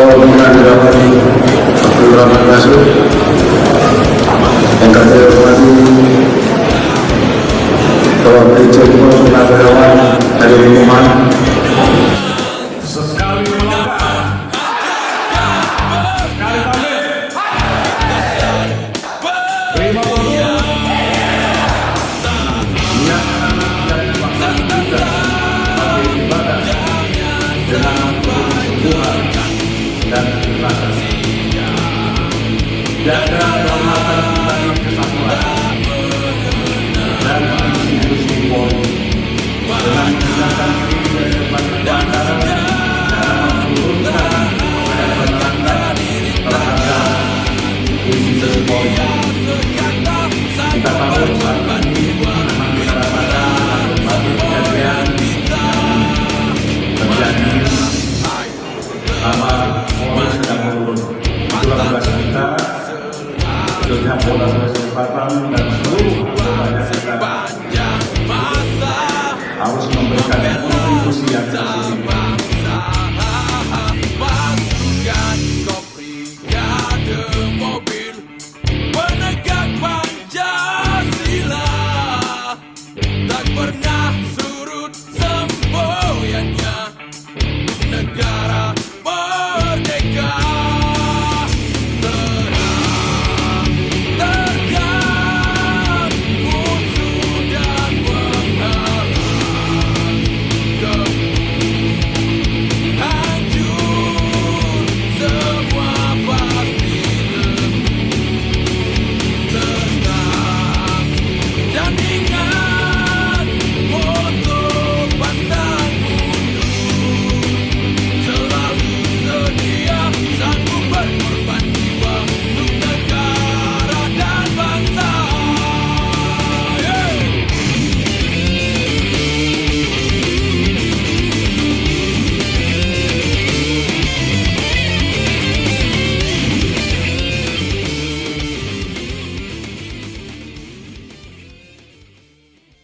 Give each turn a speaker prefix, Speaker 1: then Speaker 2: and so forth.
Speaker 1: Pembinaan Dirawat Abdul Rahman Basri, yang kami hormati Bapak Brigjen Purnawirawan Hadi Numan,
Speaker 2: sekali melangkah, sekali pamit, terima kasih. Niatkan dan paksa kita bagi ibadah dengan Tuhan dan ikhlasan. Jaga kehormatan dan kesatuan dan institusi Polri dengan menggunakan diri dari berbagai pelanggaran dalam menurunkan dan menerangkan terhadap institusi Polri. Kita tahu saat ini memang kita rasakan berbagai kejadian terjadi sama Polri sedang menurun. Itulah tugas kita, khususnya Polda Sulawesi Selatan dan seluruh anggotanya kita harus memberikan kontribusi yang positif